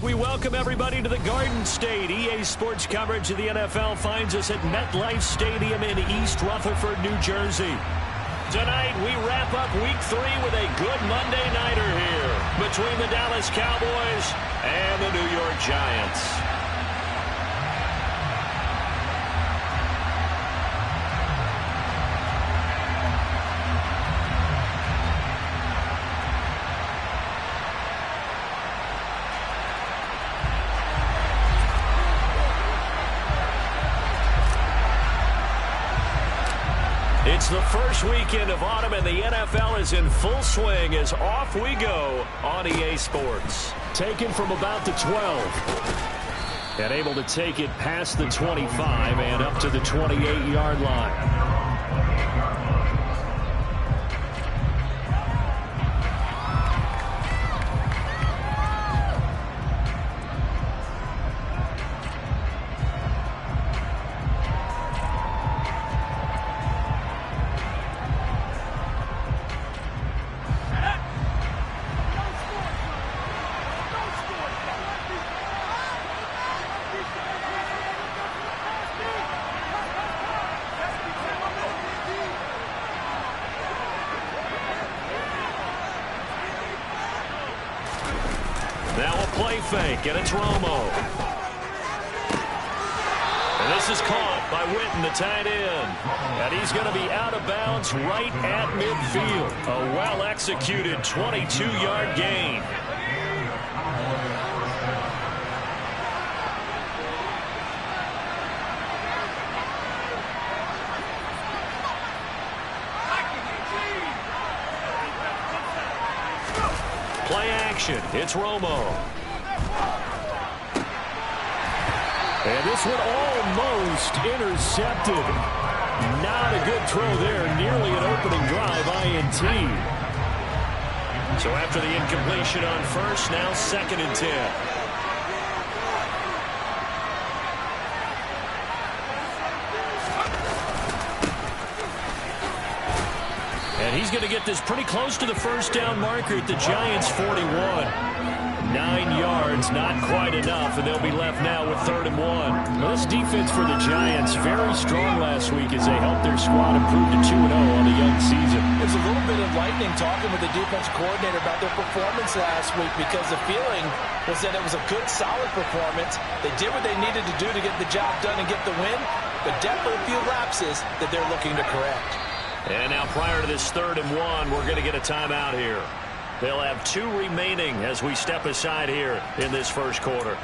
We welcome everybody to the Garden State. EA Sports coverage of the NFL finds us at MetLife Stadium in East Rutherford, New Jersey. Tonight, we wrap up Week 3 with a good Monday nighter here between the Dallas Cowboys and the New York Giants. It's the first weekend of autumn, and the NFL is in full swing as off we go on EA Sports. Taken from about the 12. And able to take it past the 25 and up to the 28-yard line. Now a play fake, and it's Romo. And this is caught by Witten, the tight end. And he's going to be out of bounds right at midfield. A well-executed 22-yard gain. Play action. It's Romo. And this one almost intercepted. Not a good throw there. Nearly an opening drive INT. So after the incompletion on first, now 2nd and 10. And he's going to get this pretty close to the first down marker at the Giants' 41. 9 yards, not quite enough, and they'll be left now with 3rd and 1. Well, this defense for the Giants, very strong last week as they helped their squad improve to 2-0 on the young season. It was a little bit enlightening talking with the defensive coordinator about their performance last week, because the feeling was that it was a good, solid performance. They did what they needed to do to get the job done and get the win, but definitely a few lapses that they're looking to correct. And now prior to this 3rd and 1, we're going to get a timeout here. They'll have 2 remaining as we step aside here in this first quarter.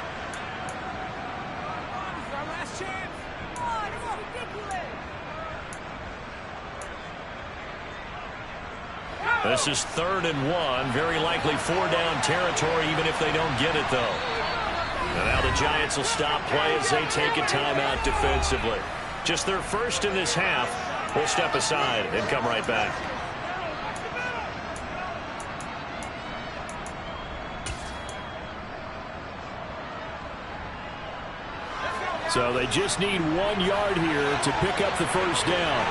This is 3rd and 1. Very likely 4-down territory, even if they don't get it, though. And now the Giants will stop play as they take a timeout defensively. Just their first in this half. We'll step aside and come right back. So they just need 1 yard here to pick up the first down.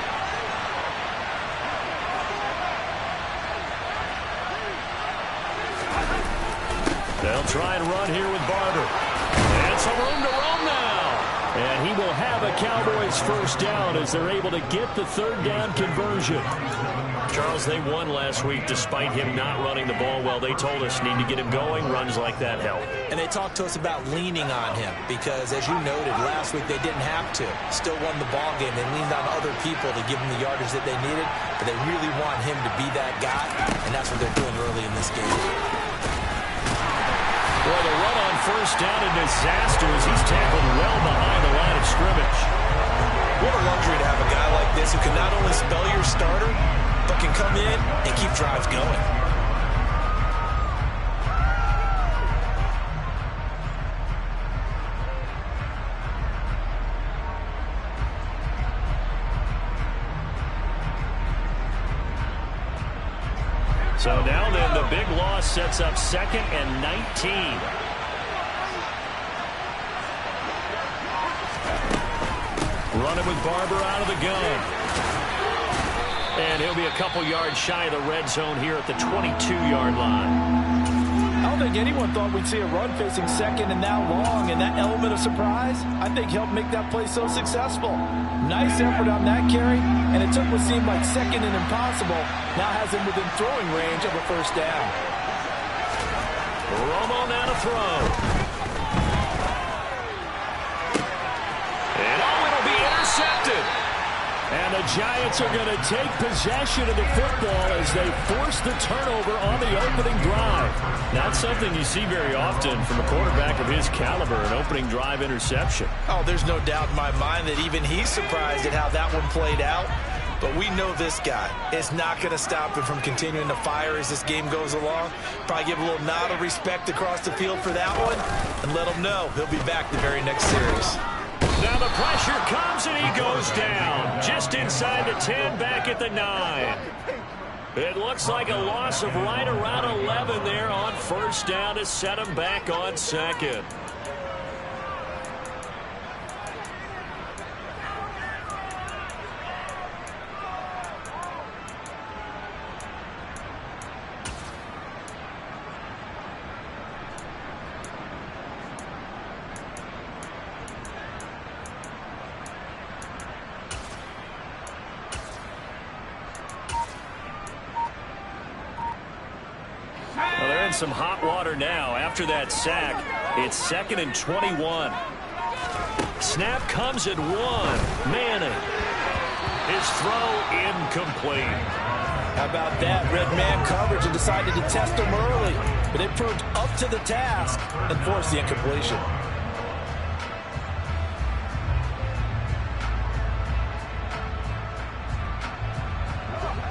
They'll try and run here with Barber. And some room to roam now. And he will have a Cowboys first down as they're able to get the 3rd down conversion. Charles, they won last week despite him not running the ball well. They told us need to get him going. Runs like that help. And they talked to us about leaning on him because, as you noted, last week they didn't have to. Still won the ball game. They leaned on other people to give them the yardage that they needed, but they really want him to be that guy, and that's what they're doing early in this game. Well, the run on first down, a disaster as he's tackled well behind the line of scrimmage. What a luxury to have a guy like this who can not only spell your starter, but can come in and keep drives going. So now then, the big loss sets up 2nd and 19. Running with Barber out of the gun. And he'll be a couple yards shy of the red zone here at the 22-yard line. I don't think anyone thought we'd see a run facing second and that long, and that element of surprise, I think, helped make that play so successful. Nice effort on that carry, and it took what seemed like second and impossible, now has him within throwing range of a first down. Romo now to throw. And it'll be intercepted. And the Giants are going to take possession of the football as they force the turnover on the opening drive. Not something you see very often from a quarterback of his caliber, an opening drive interception. Oh, there's no doubt in my mind that even he's surprised at how that one played out. But we know this guy is not going to stop him from continuing to fire as this game goes along. Probably give a little nod of respect across the field for that one and let him know he'll be back the very next series. Now the pressure comes and he goes down. Just inside the 10, back at the 9. It looks like a loss of right around 11 there on first down to set him back on second. Some hot water now after that sack. It's 2nd and 21. Snap comes at 1. Manning. His throw incomplete. How about that? Red man coverage and decided to test him early, but it proved up to the task and forced the incompletion.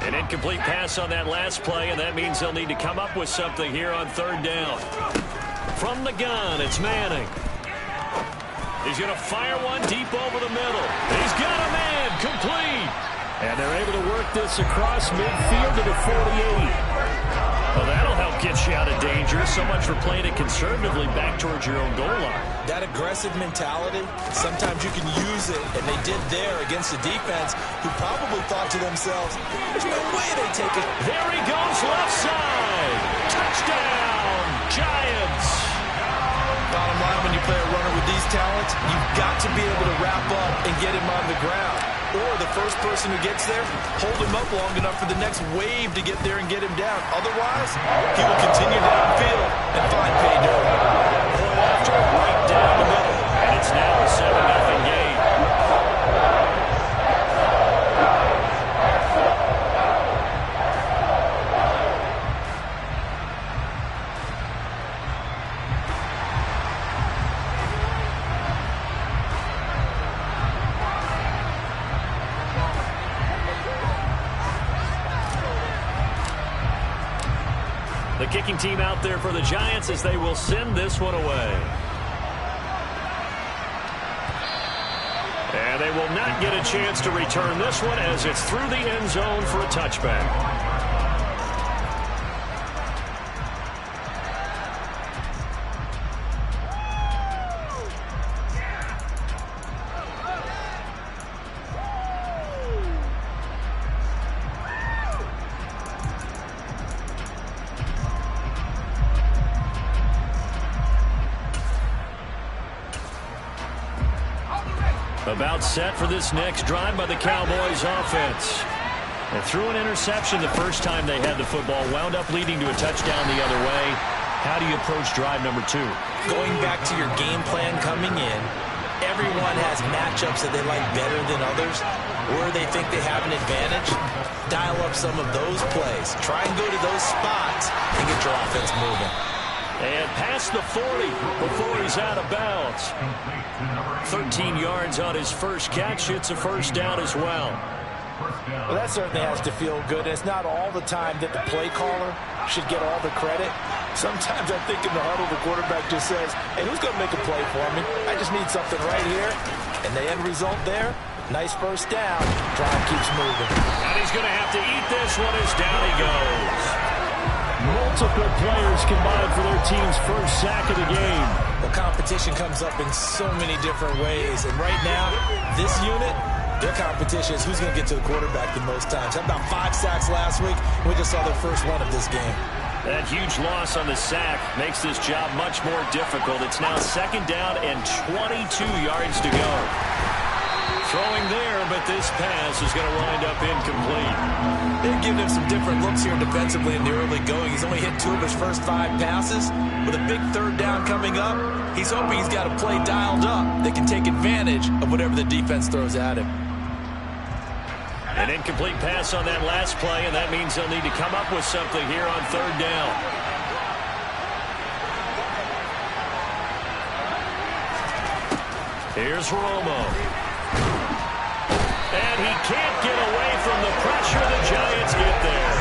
An incomplete pass on that last play, and that means they'll need to come up with something here on third down. From the gun, it's Manning. He's going to fire one deep over the middle. He's got a man, complete. And they're able to work this across midfield to the 48. Well, that'll help get you out of danger. So much for playing it conservatively back towards your own goal line. That aggressive mentality, sometimes you can use it, and they did there against the defense who probably thought to themselves, there's no way they take it. There he goes, left side. Touchdown, Giants. Bottom line, when you play a runner with these talents, you've got to be able to wrap up and get him on the ground. Or the first person who gets there, hold him up long enough for the next wave to get there and get him down. Otherwise, he will continue downfield and find pay dirt. Point after, right down the middle. And it's now a 7-0 game. The kicking team out there for the Giants as they will send this one away. And they will not get a chance to return this one as it's through the end zone for a touchback. About set for this next drive by the Cowboys offense. They threw an interception the first time they had the football, wound up leading to a touchdown the other way. How do you approach drive number 2? Going back to your game plan coming in, everyone has matchups that they like better than others, or they think they have an advantage. Dial up some of those plays. Try and go to those spots and get your offense moving. And past the 40 before he's out of bounds. 13 yards on his first catch. It's a first down as well. Well, that certainly has to feel good. It's not all the time that the play caller should get all the credit. Sometimes I think in the huddle, the quarterback just says, hey, who's going to make a play for me? I just need something right here. And the end result there, nice first down. Drive keeps moving. And he's going to have to eat this one as down he goes. Multiple players combined for their team's first sack of the game. The competition comes up in so many different ways. And right now, this unit, their competition is who's going to get to the quarterback the most times. How about 5 sacks last week? We just saw their first one of this game. That huge loss on the sack makes this job much more difficult. It's now 2nd down and 22 yards to go. Throwing there, but this pass is going to wind up incomplete. They're giving him some different looks here defensively in the early going. He's only hit 2 of his first 5 passes. With a big 3rd down coming up, he's hoping he's got a play dialed up that can take advantage of whatever the defense throws at him. An incomplete pass on that last play, and that means they'll need to come up with something here on 3rd down. Here's Romo. And he can't get away from the pressure. The Giants get there.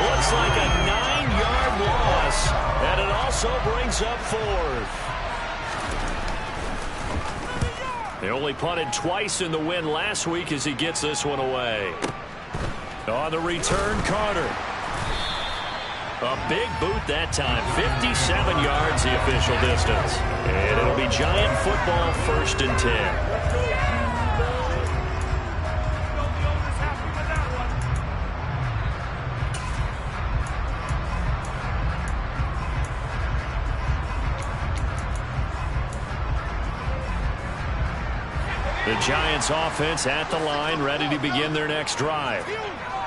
Looks like a 9-yard loss, and it also brings up 4th. They only punted twice in the win last week as he gets this one away. On the return, Carter. A big boot that time. 57 yards the official distance. And it'll be Giant football 1st and 10. The Giants offense at the line, ready to begin their next drive.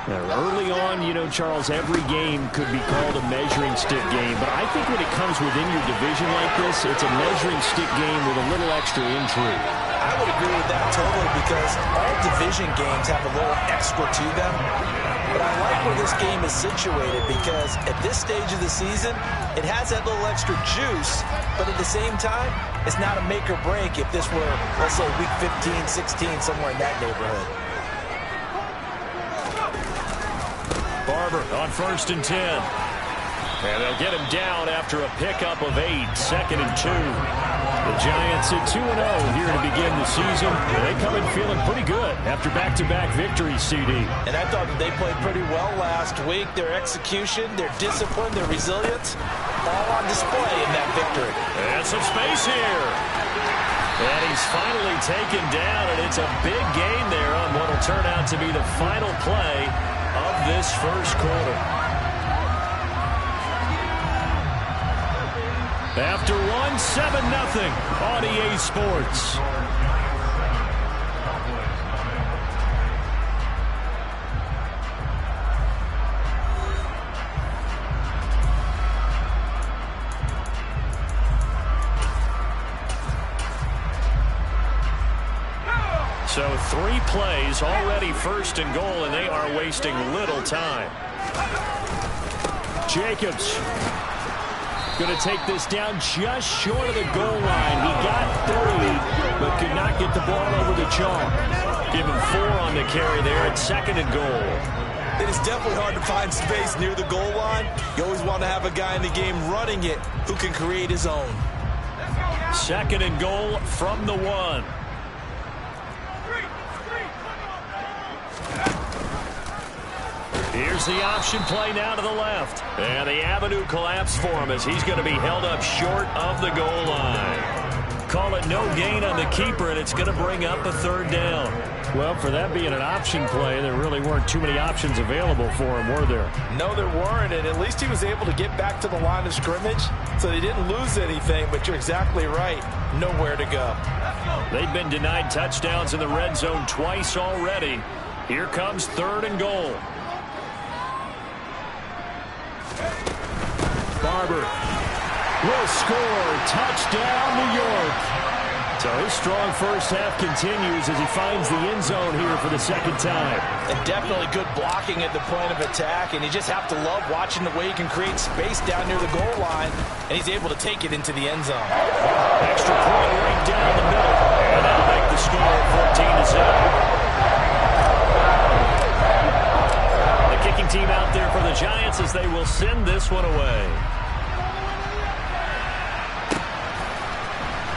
Now, early on, you know, Charles, every game could be called a measuring stick game. But I think when it comes within your division like this, it's a measuring stick game with a little extra intrigue. I would agree with that totally because all division games have a little extra to them. But I like where this game is situated because at this stage of the season, it has that little extra juice. But at the same time, it's not a make or break if this were, let's say, week 15, 16, somewhere in that neighborhood. Barber on 1st and 10. And they'll get him down after a pickup of 8, 2nd and 2. The Giants at 2-0 here to begin the season. They come in feeling pretty good after back-to-back victories, CD. And I thought that they played pretty well last week. Their execution, their discipline, their resilience, all on display in that victory. And some space here. And he's finally taken down, and it's a big gain there on what will turn out to be the final play of this 1st quarter. After one, 7-0 on EA Sports. So 3 plays already 1st and goal, and they are wasting little time. Jacobs going to take this down just short of the goal line. He got 3, but could not get the ball over the chalk. Give him 4 on the carry there at 2nd and goal. It is definitely hard to find space near the goal line. You always want to have a guy in the game running it who can create his own. 2nd and goal from the 1. Here's the option play now to the left. And the avenue collapsed for him as he's going to be held up short of the goal line. Call it no gain on the keeper, and it's going to bring up a 3rd down. Well, for that being an option play, there really weren't too many options available for him, were there? No, there weren't, and at least he was able to get back to the line of scrimmage, so they didn't lose anything, but you're exactly right. Nowhere to go. They've been denied touchdowns in the red zone twice already. Here comes 3rd and goal. Barber will score. Touchdown, New York. So his strong first half continues as he finds the end zone here for the 2nd time. And definitely good blocking at the point of attack, and you just have to love watching the way he can create space down near the goal line, and he's able to take it into the end zone. Extra point right down the middle, and that'll make the score 14-0. Kicking team out there for the Giants as they will send this one away.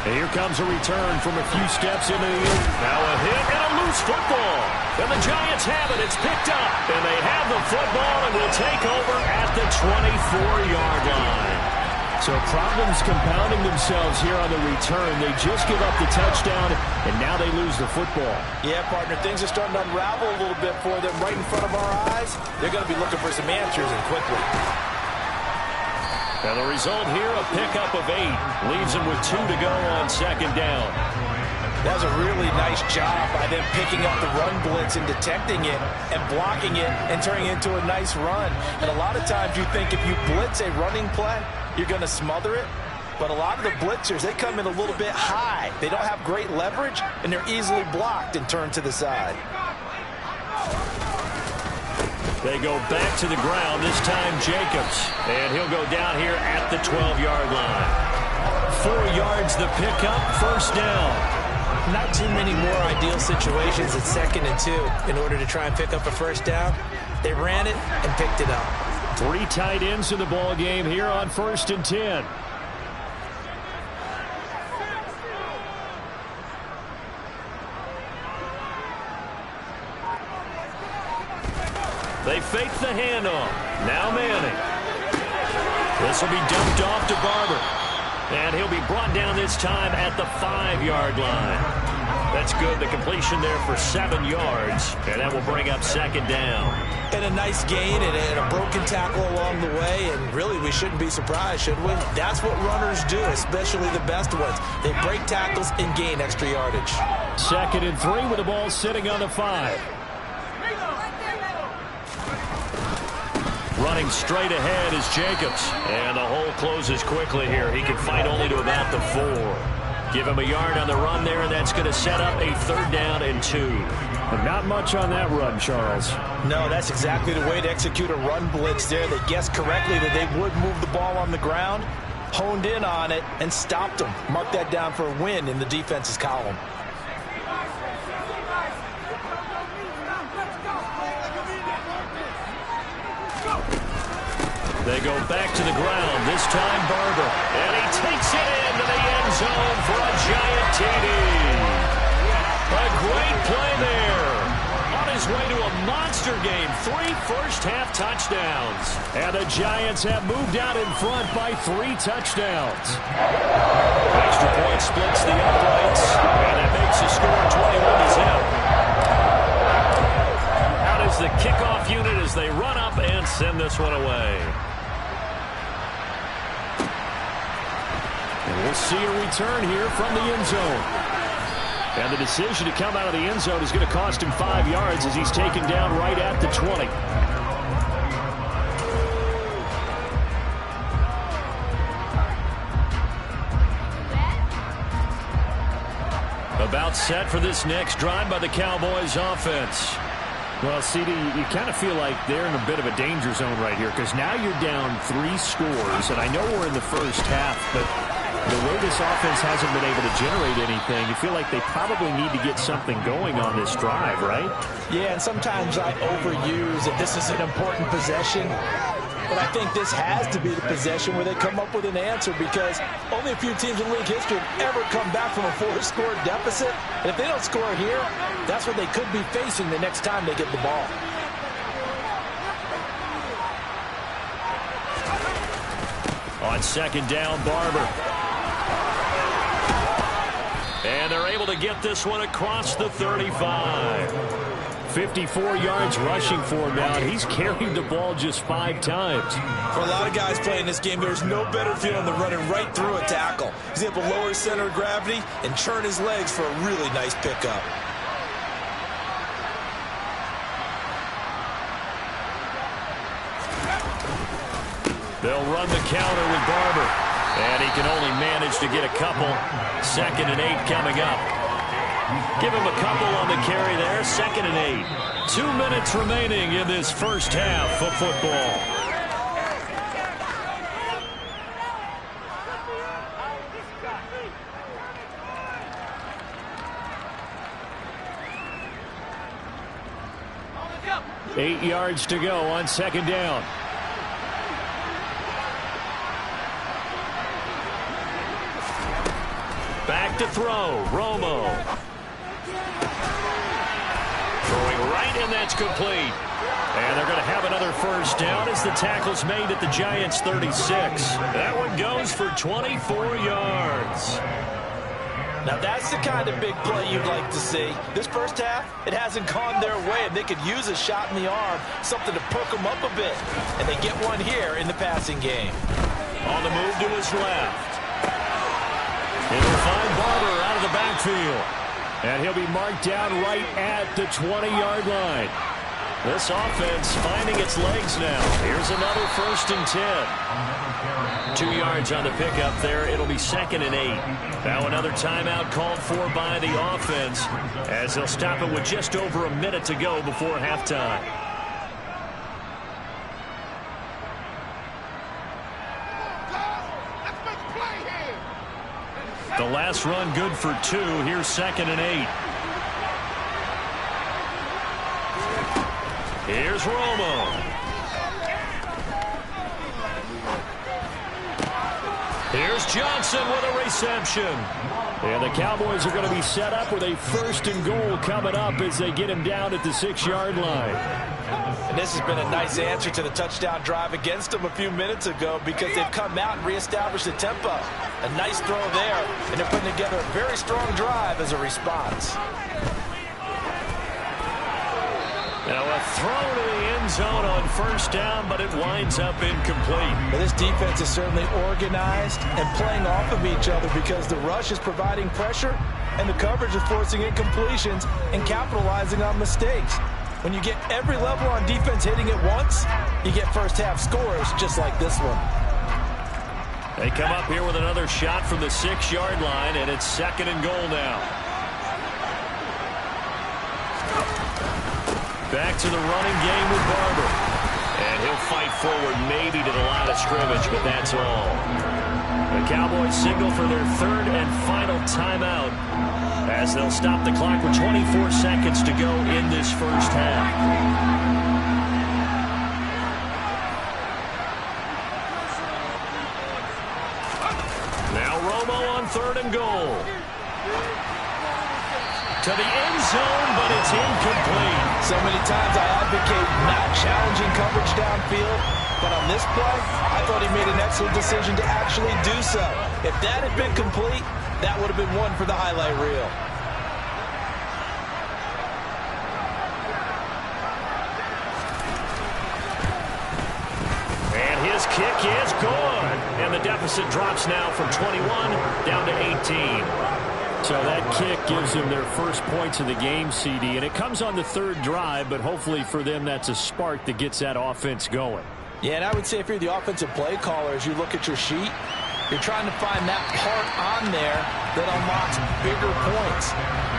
And here comes a return from a few steps into the end. Now a hit and a loose football. And the Giants have it. It's picked up. And they have the football and will take over at the 24-yard line. So problems compounding themselves here on the return. They just give up the touchdown, and now they lose the football. Yeah, partner, things are starting to unravel a little bit for them right in front of our eyes. They're going to be looking for some answers, and quickly. And the result here, a pickup of 8. Leaves him with 2 to go on second down. That was a really nice job by them picking up the run blitz and detecting it and blocking it and turning it into a nice run. And a lot of times you think if you blitz a running play, you're going to smother it. But a lot of the blitzers, they come in a little bit high. They don't have great leverage, and they're easily blocked and turned to the side. They go back to the ground, this time Jacobs. And he'll go down here at the 12-yard line. 4 yards the pickup, first down. Not too many more ideal situations at 2nd and 2 in order to try and pick up a first down. They ran it and picked it up. 3 tight ends in the ball game here on 1st and 10. They fake the handoff. Now Manning. This will be dumped off to Barber. And he'll be brought down this time at the 5-yard line. That's good. The completion there for 7 yards. And that will bring up second down. And a nice gain and a broken tackle along the way. And really, we shouldn't be surprised, should we? That's what runners do, especially the best ones. They break tackles and gain extra yardage. 2nd and 3 with the ball sitting on the 5. Running straight ahead is Jacobs. And the hole closes quickly here. He can fight only to about the 4. Give him a yard on the run there, and that's going to set up a 3rd down and 2. But not much on that run, Charles. No, that's exactly the way to execute a run blitz there. They guessed correctly that they would move the ball on the ground, honed in on it, and stopped them. Mark that down for a win in the defense's column. They go back to the ground, this time Barber. And he takes it into the end zone for a giant TD. A great play there. On his way to a monster game, 3 first-half touchdowns. And the Giants have moved out in front by 3 touchdowns. Extra point splits the uprights, and it makes the score 21-0. Out is the kickoff unit as they run up and send this one away. And we'll see a return here from the end zone. And the decision to come out of the end zone is going to cost him 5 yards as he's taken down right at the 20. About set for this next drive by the Cowboys offense. Well, CD, you kind of feel like they're in a bit of a danger zone right here because now you're down 3 scores, and I know we're in the first half, but the way this offense hasn't been able to generate anything, you feel like they probably need to get something going on this drive, right? Yeah, and sometimes I overuse if this is an important possession. But I think this has to be the possession where they come up with an answer because only a few teams in league history have ever come back from a 4-score deficit. And if they don't score here, that's what they could be facing the next time they get the ball. On second down, Barber. And they're able to get this one across the 35. 54 yards rushing for him now, and he's carried the ball just 5 times. For a lot of guys playing this game, there's no better feeling than running right through a tackle. He's able to lower his center of gravity and churn his legs for a really nice pickup. They'll run the counter with Barber. And he can only manage to get a couple. 2nd and 8 coming up. Give him a couple on the carry there. 2nd and 8. 2 minutes remaining in this first half of football. Eight yards to go on second down. Back to throw. Romo. Throwing right, and that's complete. And they're going to have another first down as the tackle's made at the Giants' 36. That one goes for 24 yards. Now that's the kind of big play you'd like to see. This first half, it hasn't gone their way, and they could use a shot in the arm, something to perk them up a bit. And they get one here in the passing game. On the move to his left. It'll find Barber out of the backfield. And he'll be marked down right at the 20-yard line. This offense finding its legs now. Here's another 1st and 10. 2 yards on the pickup there. It'll be 2nd and 8. Now another timeout called for by the offense as they'll stop it with just over a minute to go before halftime. The last run good for 2. Here's 2nd and 8. Here's Romo. Here's Johnson with a reception. And the Cowboys are going to be set up with a 1st and goal coming up as they get him down at the 6-yard line. And this has been a nice answer to the touchdown drive against them a few minutes ago because they've come out and reestablished the tempo. A nice throw there, and they're putting together a very strong drive as a response. Now a throw to the end zone on 1st down, but it winds up incomplete. But this defense is certainly organized and playing off of each other because the rush is providing pressure and the coverage is forcing incompletions and capitalizing on mistakes. When you get every level on defense hitting it once, you get first-half scores just like this one. They come up here with another shot from the 6-yard line, and it's 2nd and goal now. Back to the running game with Barber. And he'll fight forward maybe to the line of scrimmage, but that's all. The Cowboys signal for their 3rd and final timeout as they'll stop the clock with 24 seconds to go in this first half. Now Romo on 3rd and goal. To the end zone, but it's incomplete. So many times I advocate not challenging coverage downfield, but on this play, I thought he made an excellent decision to actually do so. If that had been complete, that would have been one for the highlight reel. And his kick is good. And the deficit drops now from 21 down to 18. So that kick gives them their first points of the game, CD. And it comes on the 3rd drive, but hopefully for them that's a spark that gets that offense going. Yeah, and I would say if you're the offensive play caller, as you look at your sheet, you're trying to find that part on there that unlocks bigger points.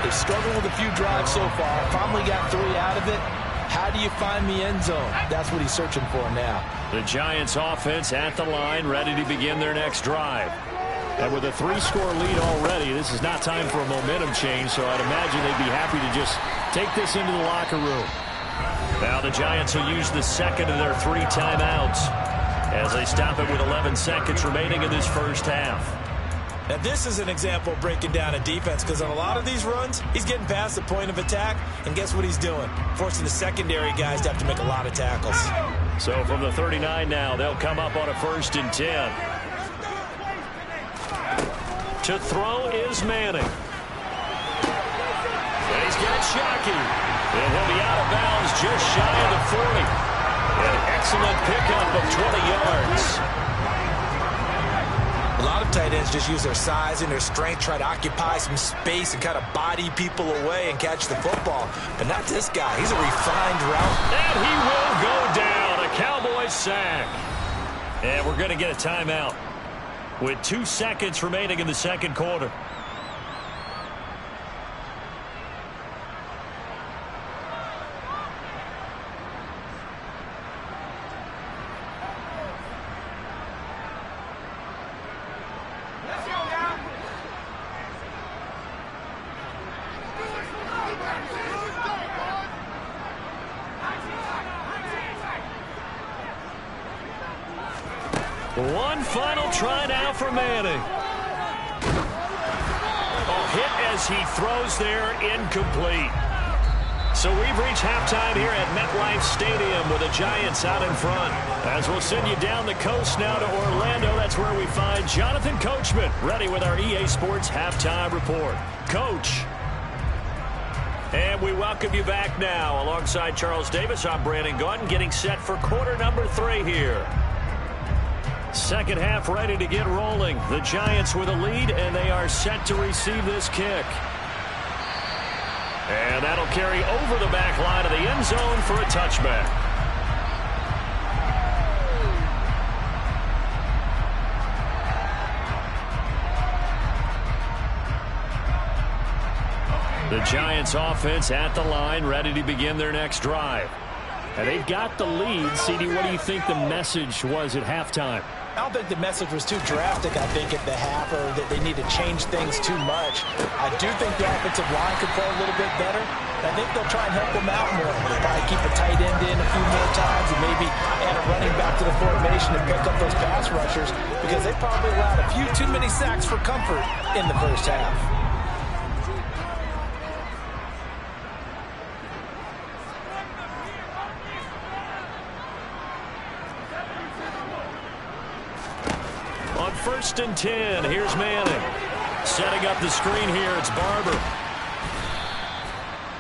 They've struggled with a few drives so far. Finally got 3 out of it. How do you find the end zone? That's what he's searching for now. The Giants offense at the line, ready to begin their next drive. And with a 3-score lead already, this is not time for a momentum change, so I'd imagine they'd be happy to just take this into the locker room. Now the Giants will use the 2nd of their 3 timeouts as they stop it with 11 seconds remaining in this first half. Now this is an example of breaking down a defense because on a lot of these runs, he's getting past the point of attack, and guess what he's doing? Forcing the secondary guys to have to make a lot of tackles. So from the 39 now, they'll come up on a 1st and 10. To throw is Manning. And he's got Shockey. And he'll be out of bounds just shy of the 40. An excellent pickup of 20 yards. A lot of tight ends just use their size and their strength, try to occupy some space and kind of body people away and catch the football. But not this guy. He's a refined route. And he will go down. A Cowboys sack. And we're going to get a timeout with 2 seconds remaining in the 2nd quarter. One final try now for Manning. A hit as he throws there, incomplete. So we've reached halftime here at MetLife Stadium with the Giants out in front. As we'll send you down the coast now to Orlando, that's where we find Jonathan Coachman ready with our EA Sports Halftime Report. Coach. And we welcome you back now. Alongside Charles Davis, I'm Brandon Gaudin, getting set for quarter number 3 here. Second half ready to get rolling. The Giants with a lead, and they are set to receive this kick. And that'll carry over the back line of the end zone for a touchback. The Giants offense at the line, ready to begin their next drive. And they've got the lead. CD, what do you think the message was at halftime? I don't think the message was too drastic, I think, at the half, or that they need to change things too much. I do think the offensive line could play a little bit better. I think they'll try and help them out more. They'll probably keep a tight end in a few more times and maybe add a running back to the formation and pick up those pass rushers, because they probably allowed a few too many sacks for comfort in the first half. On 1st and 10, here's Manning. Setting up the screen here, it's Barber.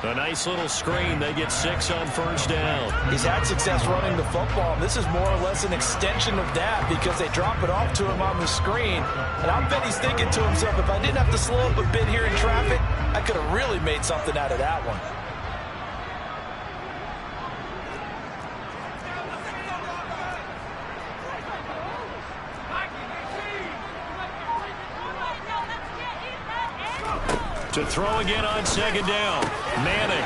A nice little screen. They get 6 on 1st down. He's had success running the football. This is more or less an extension of that, because they drop it off to him on the screen. And I bet he's thinking to himself, if I didn't have to slow up a bit here in traffic, I could have really made something out of that one. To throw again on 2nd down. Manning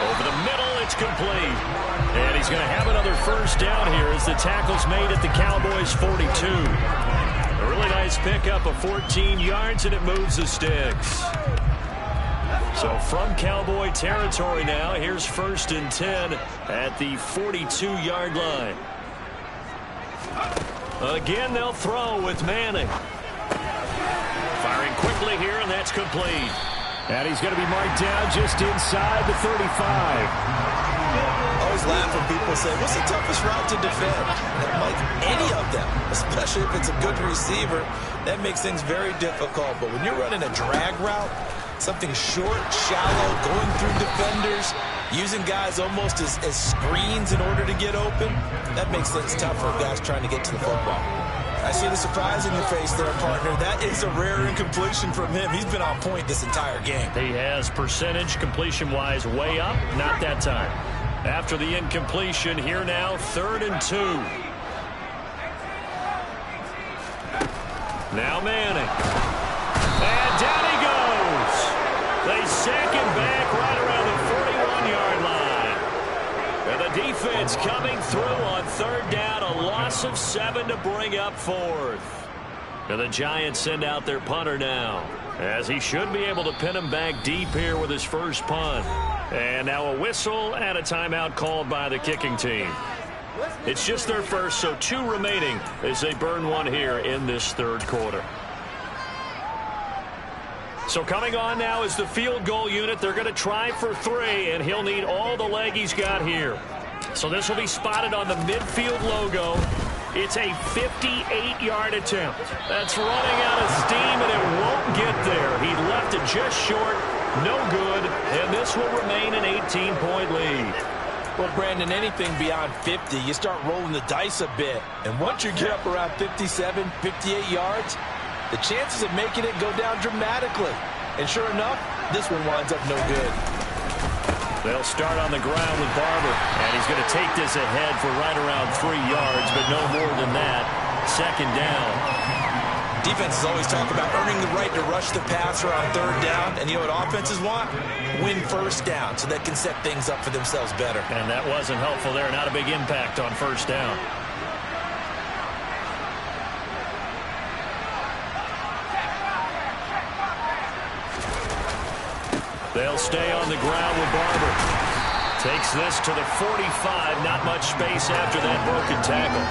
over the middle. It's complete. And he's going to have another 1st down here as the tackle's made at the Cowboys' 42. A really nice pickup of 14 yards, and it moves the sticks. So from Cowboy territory now, here's 1st and 10 at the 42-yard line. Again, they'll throw with Manning. Firing quickly here, and that's complete. And he's going to be marked down just inside the 35. I always laugh when people say, what's the toughest route to defend? Like, any of them, especially if it's a good receiver, that makes things very difficult. But when you're running a drag route, something short, shallow, going through defenders, using guys almost as screens in order to get open, that makes things tough for guys trying to get to the football. I see the surprise in your face there, partner. That is a rare incompletion from him. He's been on point this entire game. He has percentage completion-wise way up. Not that time. After the incompletion, here now, 3rd and 2. Now Manning. And down he goes. They sack him back right around the 41-yard line. And the defense coming through on 3rd down. A loss of 7 to bring up 4th. And the Giants send out their punter now, as he should be able to pin him back deep here with his first punt. And now a whistle and a timeout called by the kicking team. It's just their first, so 2 remaining as they burn one here in this 3rd quarter. So coming on now is the field goal unit. They're going to try for 3, and he'll need all the leg he's got here. So this will be spotted on the midfield logo. It's a 58-yard attempt. That's running out of steam, and it won't get there. He left it just short. No good, and this will remain an 18-point lead. Well, Brandon, anything beyond 50, you start rolling the dice a bit. And once you get up around 57, 58 yards, the chances of making it go down dramatically. And sure enough, this one winds up no good. They'll start on the ground with Barber, and he's going to take this ahead for right around 3 yards, but no more than that. 2nd down. Defenses always talk about earning the right to rush the passer on 3rd down, and you know what offenses want? Win 1st down, so they can set things up for themselves better. And that wasn't helpful there. Not a big impact on 1st down. They'll stay on the ground with Barber. Takes this to the 45. Not much space after that broken tackle.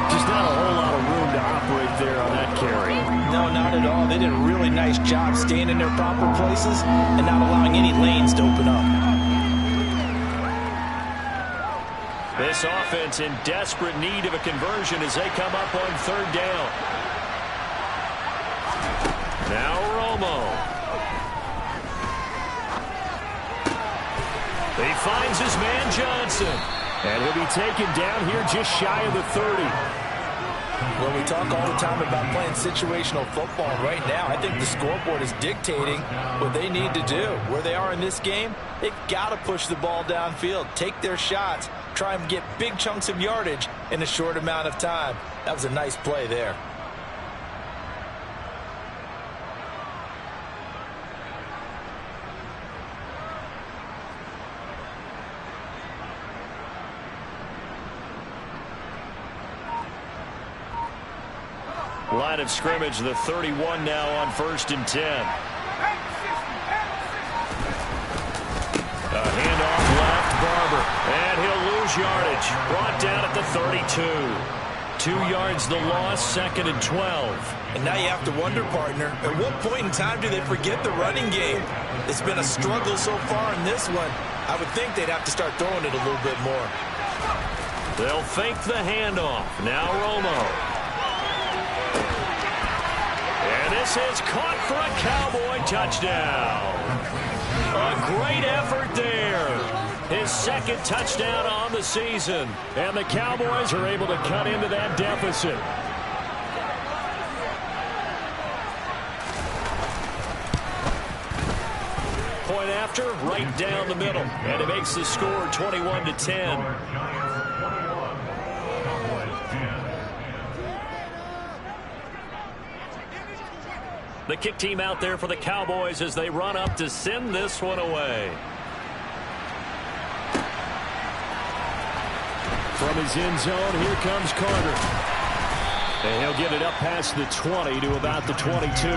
Just not a whole lot of room to operate there on that carry. No, not at all. They did a really nice job staying in their proper places and not allowing any lanes to open up. This offense in desperate need of a conversion as they come up on 3rd down. Now Romo. He finds his man Johnson. And he'll be taken down here just shy of the 30. Well, we talk all the time about playing situational football. Right now, I think the scoreboard is dictating what they need to do. Where they are in this game, they've got to push the ball downfield, take their shots, try and get big chunks of yardage in a short amount of time. That was a nice play there. Line of scrimmage, the 31 now on 1st and 10. A handoff left, Barber, and he'll lose yardage. Brought down at the 32. 2 yards the loss, 2nd and 12. And now you have to wonder, partner, at what point in time do they forget the running game? It's been a struggle so far in this one. I would think they'd have to start throwing it a little bit more. They'll fake the handoff. Now Romo. And this is caught for a Cowboy touchdown. A great effort there. His 2nd touchdown on the season. And the Cowboys are able to cut into that deficit. Point after, right down the middle. And it makes the score 21-10. The kick team out there for the Cowboys as they run up to send this one away. From his end zone, here comes Carter. And he'll get it up past the 20 to about the 22.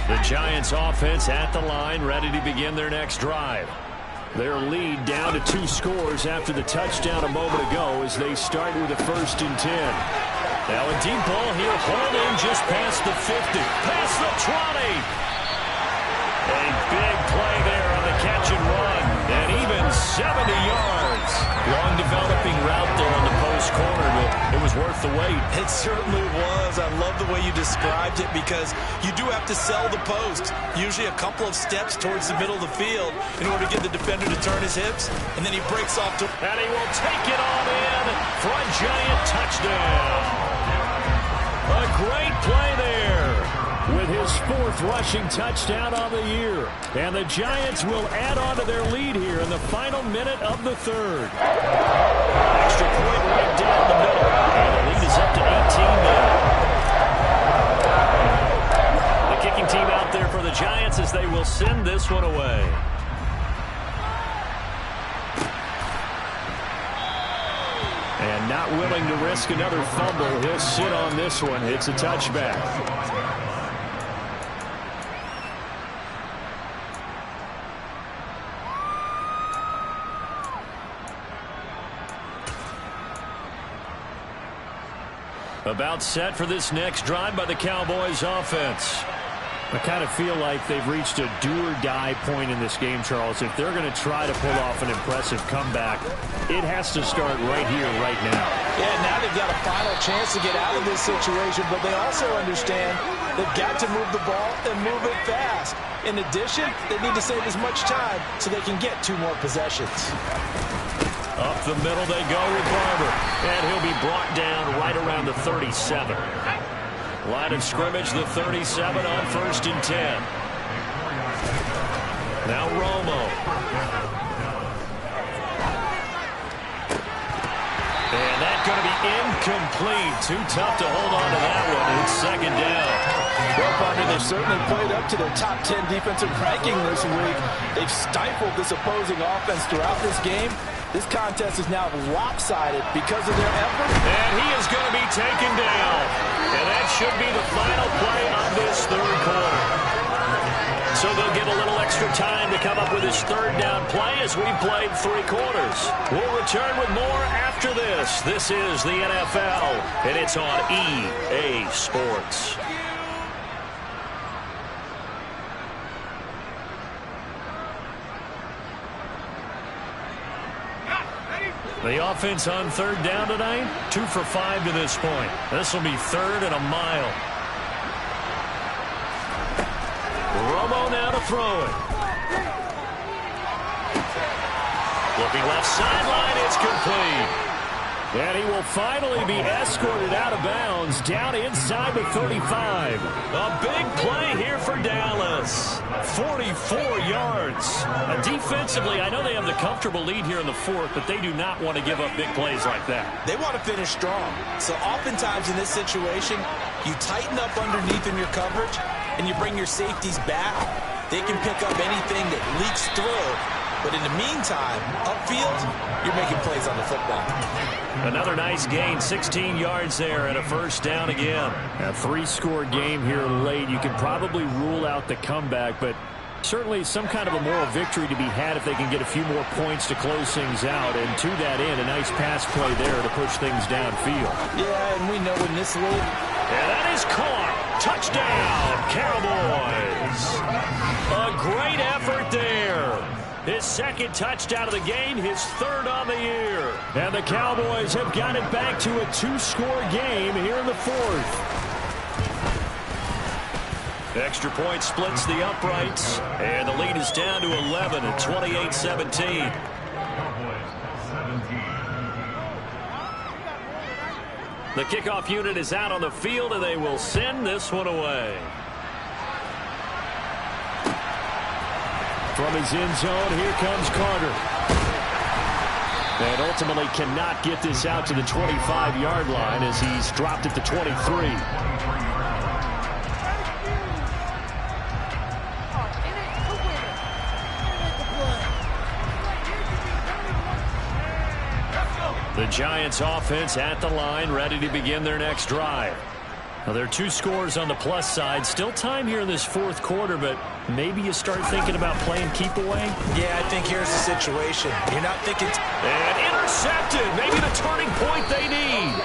The Giants offense at the line, ready to begin their next drive. Their lead down to 2 scores after the touchdown a moment ago as they start with a 1st and 10. Now a deep ball here, holding just past the 50, past the 20. A big play there on the catch and run, and even 70 yards. Long developing route there on the post corner, but it was worth the wait. It certainly was. I love the way you described it because you do have to sell the post. Usually a couple of steps towards the middle of the field in order to get the defender to turn his hips, and then he breaks off to... And he will take it on in for a Giant touchdown. A great play there with his 4th rushing touchdown on the year. And the Giants will add on to their lead here in the final minute of the 3rd. Extra point right down the middle. And the lead is up to 18 now. The kicking team out there for the Giants as they will send this one away. And not willing to risk another fumble, he'll sit on this one. It's a touchback. About set for this next drive by the Cowboys offense. I kind of feel like they've reached a do-or-die point in this game, Charles. If they're going to try to pull off an impressive comeback, it has to start right here, right now. Yeah, now they've got a final chance to get out of this situation, but they also understand they've got to move the ball and move it fast. In addition, they need to save as much time so they can get 2 more possessions. Up the middle they go with Barber, and he'll be brought down right around the 37. Line of scrimmage, the 37 on 1st and 10. Now Romo. And that's going to be incomplete. Too tough to hold on to that one. It's 2nd down. Well, partner, they've certainly played up to their top 10 defensive ranking this week. They've stifled this opposing offense throughout this game. This contest is now lopsided because of their effort. And he is going to be taken down. And that should be the final play of this 3rd quarter. So they'll get a little extra time to come up with his 3rd down play as we played 3 quarters. We'll return with more after this. This is the NFL, and it's on EA Sports. The offense on third down tonight, 2 for 5 to this point. This will be 3rd and a mile. Romo now to throw it. Looking left sideline, it's complete. And he will finally be escorted out of bounds down inside the 35. A big play here for Dallas. 44 yards. Defensively, I know they have the comfortable lead here in the 4th, but they do not want to give up big plays like that. They want to finish strong. So oftentimes in this situation, you tighten up underneath in your coverage, and you bring your safeties back. They can pick up anything that leaks through. But in the meantime, upfield, you're making plays on the football. Another nice gain, 16 yards there and a first down again. A 3-score game here late. You can probably rule out the comeback, but certainly some kind of a moral victory to be had if they can get a few more points to close things out. And to that end, a nice pass play there to push things downfield. Yeah, and we know in this league. And that is caught. Touchdown, Cowboys. A great effort there. His 2nd touchdown of the game, his 3rd on the year. And the Cowboys have got it back to a 2-score game here in the 4th. Extra point splits the uprights, and the lead is down to 11 at 28-17. The kickoff unit is out on the field, and they will send this one away. From his end zone, here comes Carter. And ultimately cannot get this out to the 25-yard line as he's dropped at the 23. The Giants offense at the line, ready to begin their next drive. Now, there are 2 scores on the plus side. Still time here in this 4th quarter, but maybe you start thinking about playing keep away? Yeah, I think here's the situation. You're not thinking... And intercepted. Maybe the turning point they need.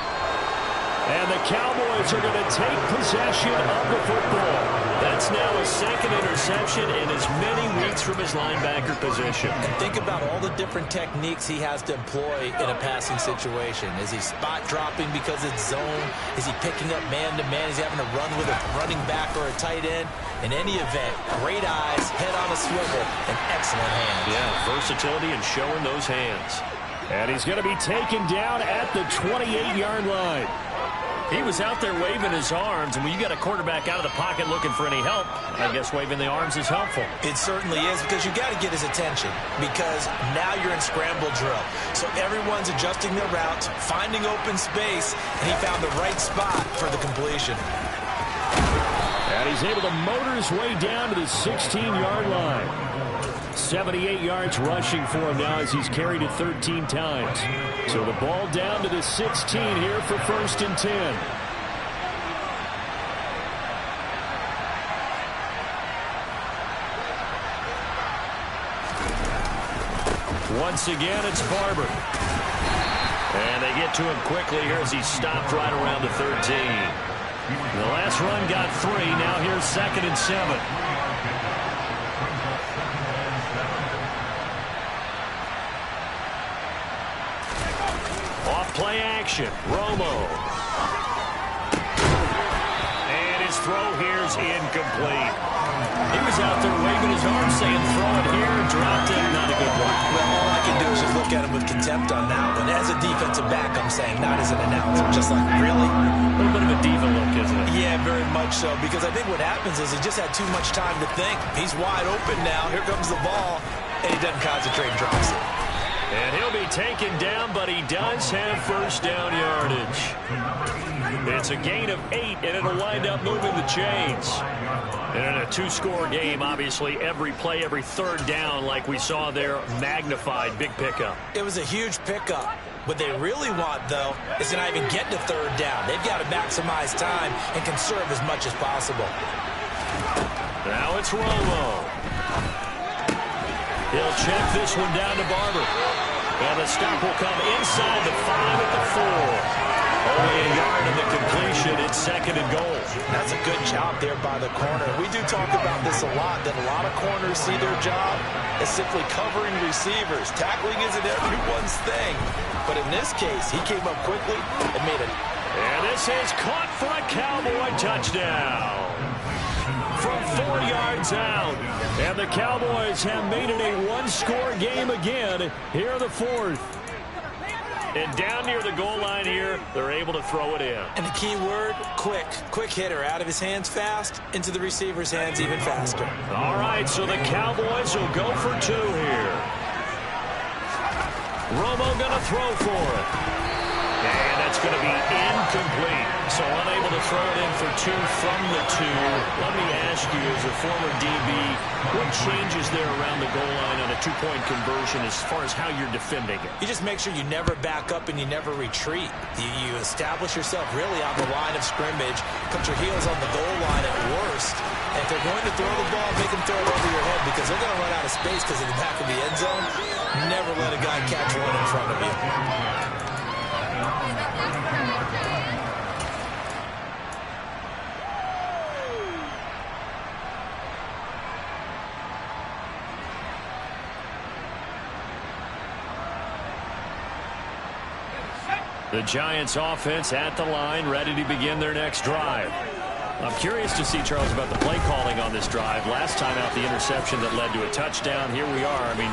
And the Cowboys are going to take possession of the football. That's now his 2nd interception in as many weeks from his linebacker position. And think about all the different techniques he has to employ in a passing situation. Is he spot dropping because it's zone? Is he picking up man-to-man? Is he having to run with a running back or a tight end? In any event, great eyes, head on a swivel, and excellent hands. Yeah, versatility and showing those hands. And he's going to be taken down at the 28-yard line. He was out there waving his arms, and when you got a quarterback out of the pocket looking for any help, I guess waving the arms is helpful. It certainly is, because you got to get his attention, because now you're in scramble drill. So everyone's adjusting their routes, finding open space, and he found the right spot for the completion. And he's able to motor his way down to the 16-yard line. 78 yards rushing for him now as he's carried it 13 times. So the ball down to the 16 here for 1st and 10. Once again, it's Barber. And they get to him quickly here as he's stopped right around the 13. The last run got 3. Now here's 2nd and 7. Play action. Romo. And his throw here's incomplete. He was out there waving his arms saying throw it here, dropped it, not a good one. Well, all I can do is just look at him with contempt on that one. As a defensive back, I'm saying, not as an announcer. Just like, really? A little bit of a diva look, isn't it? Yeah, very much so, because I think what happens is he just had too much time to think. He's wide open now. Here comes the ball, and he doesn't concentrate and drops it. And he'll be taken down, but he does have first down yardage. It's a gain of 8, and it'll wind up moving the chains. And in a 2-score game, obviously, every play, every 3rd down, like we saw there, magnified, big pickup. It was a huge pickup. What they really want, though, is to not even get to 3rd down. They've got to maximize time and conserve as much as possible. Now it's Romo. He'll check this one down to Barber. And the stop will come inside the 5 at the 4. Only a yard in the completion. It's 2nd and goal. That's a good job there by the corner. We do talk about this a lot, that a lot of corners see their job as simply covering receivers. Tackling isn't everyone's thing. But in this case, he came up quickly and made it. And this is caught for a Cowboy touchdown. From 4 yards out. And the Cowboys have made it a one-score game again here in the 4th. And down near the goal line here, they're able to throw it in. And the key word, quick. Quick hitter. Out of his hands fast, into the receiver's hands even faster. All right, so the Cowboys will go for 2 here. Romo going to throw for it. And that's going to be incomplete. So unable to throw it in for 2 from the 2. Let me ask you, as a former DB, what changes there around the goal line on a 2-point conversion as far as how you're defending it? You just make sure you never back up and you never retreat. You establish yourself really on the line of scrimmage, put your heels on the goal line at worst. And if they're going to throw the ball, make them throw it over your head because they're going to run out of space because of the back of the end zone. Never let a guy catch one in front of you. The Giants offense at the line, ready to begin their next drive. I'm curious to see, Charles, about the play calling on this drive. Last time out, the interception that led to a touchdown. Here we are. I mean,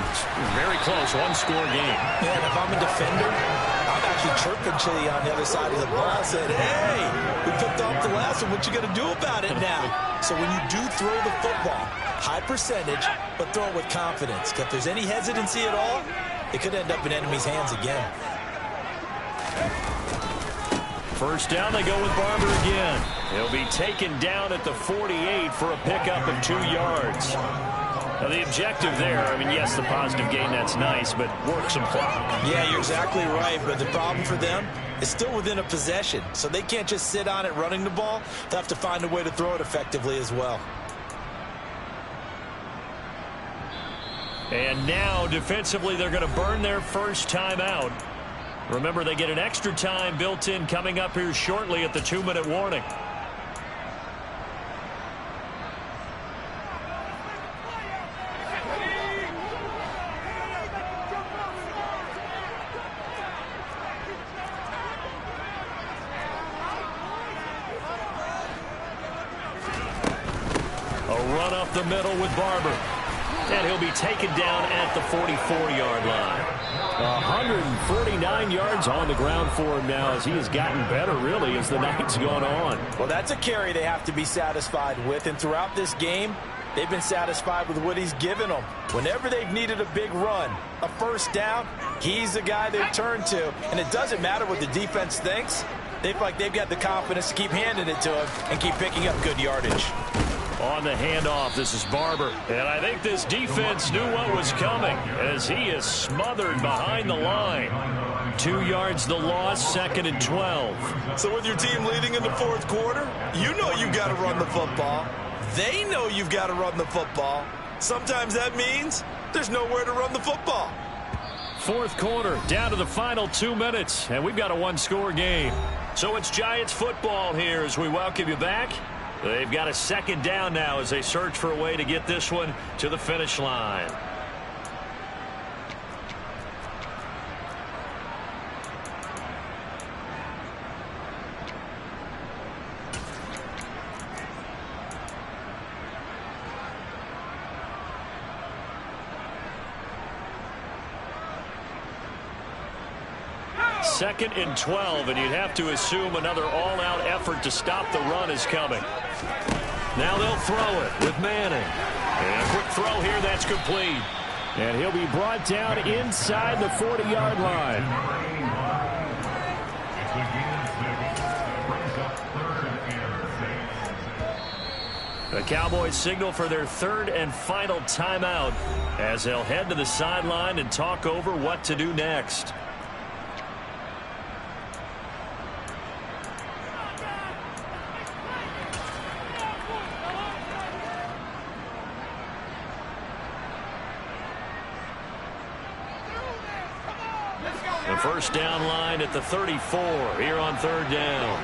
very close, one-score game. Yeah, and if I'm a defender, I'm actually chirping to you on the other side of the ball, saying, hey, we picked off the last one. What you going to do about it now? So when you do throw the football, high percentage, but throw it with confidence. If there's any hesitancy at all, it could end up in enemy's hands again. First down, they go with Barber again. He'll be taken down at the 48 for a pickup of 2 yards. Now, the objective there, I mean, yes, the positive gain, that's nice, but work some clock. Yeah, you're exactly right, but the problem for them is still within a possession, so they can't just sit on it running the ball. They'll have to find a way to throw it effectively as well. And now, defensively, they're going to burn their first time out. Remember, they get an extra time built in coming up here shortly at the 2-minute warning. A run up the middle with Barber. And he'll be taken down at the 44-yard line. 149 yards on the ground for him now as he has gotten better, really, as the night's gone on. Well, that's a carry they have to be satisfied with. And throughout this game, they've been satisfied with what he's given them. Whenever they've needed a big run, a first down, he's the guy they turn to. And it doesn't matter what the defense thinks. They feel like they've got the confidence to keep handing it to him and keep picking up good yardage. On the handoff, this is Barber. And I think this defense knew what was coming as he is smothered behind the line. 2 yards the loss, 2nd and 12. So with your team leading in the 4th quarter, you know you've got to run the football. They know you've got to run the football. Sometimes that means there's nowhere to run the football. 4th quarter, down to the final 2 minutes, and we've got a one-score game. So it's Giants football here as we welcome you back. They've got a 2nd down now as they search for a way to get this one to the finish line. Second and 12, and you'd have to assume another all-out effort to stop the run is coming. Now they'll throw it with Manning. And a quick throw here, that's complete. And he'll be brought down inside the 40-yard line. The Cowboys signal for their 3rd and final timeout as they'll head to the sideline and talk over what to do next. Let's go. The first down line at the 34 here on third down.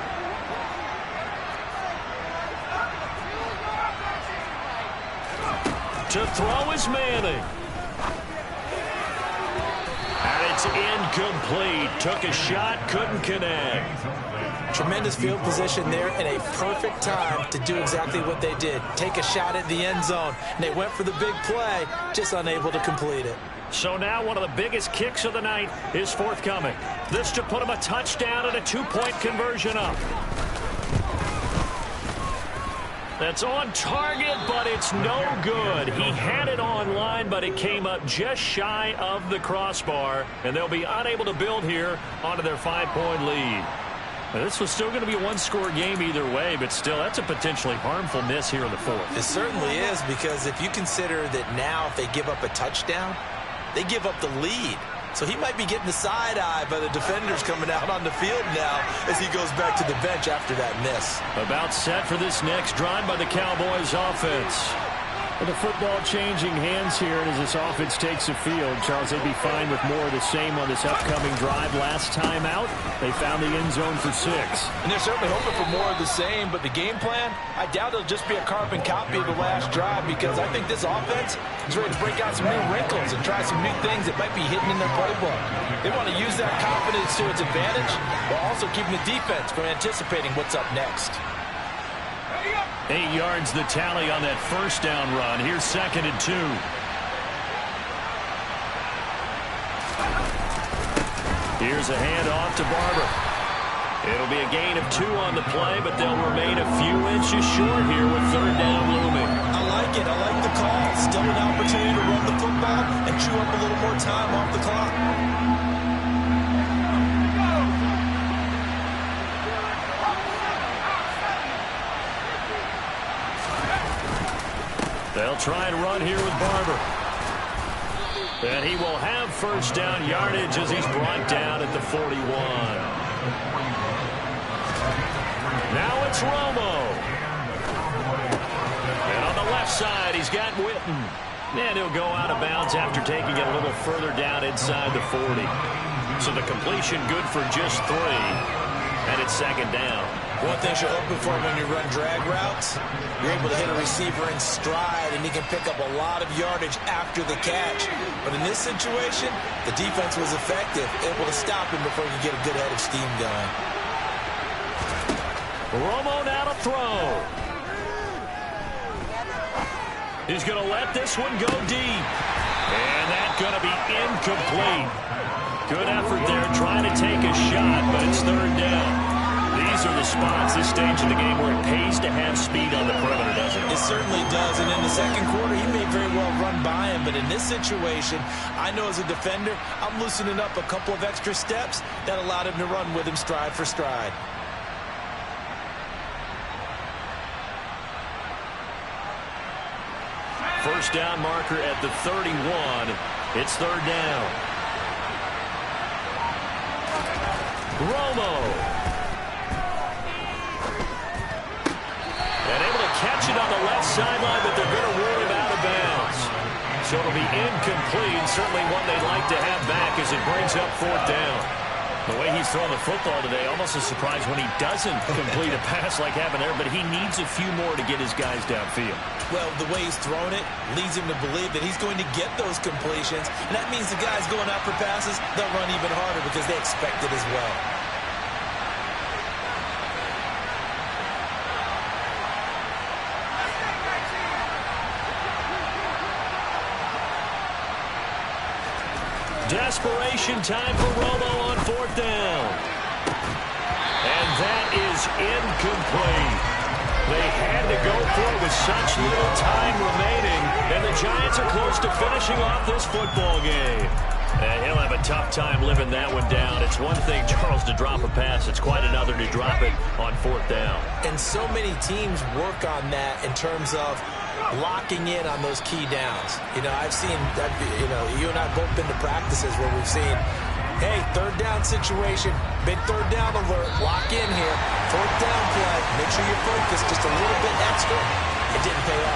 To throw is Manning. And it's incomplete. Took a shot, couldn't connect. Tremendous field position there and a perfect time to do exactly what they did. Take a shot at the end zone. And they went for the big play, just unable to complete it. So now one of the biggest kicks of the night is forthcoming. This to put him a touchdown and a 2-point conversion up. That's on target, but it's no good. He had it on line, but it came up just shy of the crossbar, and they'll be unable to build here onto their 5-point lead. Now, this was still going to be a one-score game either way, but still, that's a potentially harmful miss here in the fourth. It certainly is, because if you consider that now if they give up a touchdown, they give up the lead. So he might be getting the side eye by the defenders coming out on the field now as he goes back to the bench after that miss. About set for this next drive by the Cowboys offense. With the football changing hands here, and as this offense takes the field, Charles, they'd be fine with more of the same on this upcoming drive. Last time out, they found the end zone for 6. And they're certainly hoping for more of the same, but the game plan, I doubt it'll just be a carbon copy of the last drive, because I think this offense is ready to break out some new wrinkles and try some new things that might be hidden in their playbook. They want to use that confidence to its advantage, while also keeping the defense from anticipating what's up next. 8 yards the tally on that first down run. Here's 2nd and 2. Here's a handoff to Barber. It'll be a gain of 2 on the play, but they'll remain a few inches short here with third down looming. I like it. I like the call. Still an opportunity to run the football and chew up a little more time off the clock. They'll try and run here with Barber. And he will have first down yardage as he's brought down at the 41. Now it's Romo. And on the left side, he's got Witten. And he'll go out of bounds after taking it a little further down inside the 40. So the completion good for just 3. And it's 2nd down. One thing you're hoping for when you run drag routes, you're able to hit a receiver in stride, and he can pick up a lot of yardage after the catch. But in this situation, the defense was effective, able to stop him before he could get a good head of steam going. Romo now to throw. He's going to let this one go deep. And that's going to be incomplete. Good effort there trying to take a shot, but it's third down. These are the spots, this stage of the game, where it pays to have speed on the perimeter, doesn't it? It certainly does, and in the second quarter, he may very well run by him, but in this situation, I know as a defender, I'm loosening up a couple of extra steps that allowed him to run with him stride for stride. First down marker at the 31. It's third down. Romo. And able to catch it on the left sideline, but they're going to rule him out of bounds. So it'll be incomplete, certainly one they'd like to have back as it brings up fourth down. The way he's throwing the football today, almost a surprise when he doesn't complete a pass like having there, but he needs a few more to get his guys downfield. Well, the way he's thrown it leads him to believe that he's going to get those completions, and that means the guys going out for passes, they'll run even harder because they expect it as well. Desperation time for Romo on fourth down. And that is incomplete. They had to go for it with such little time remaining, and the Giants are close to finishing off this football game. And he'll have a tough time living that one down. It's one thing, Charles, to drop a pass. It's quite another to drop it on fourth down. And so many teams work on that in terms of locking in on those key downs. You know, I've seen that, you and I both been to practices where we've seen, hey, third down situation, big third down alert, lock in here, fourth down play, make sure you focus just a little bit extra. It didn't pay off.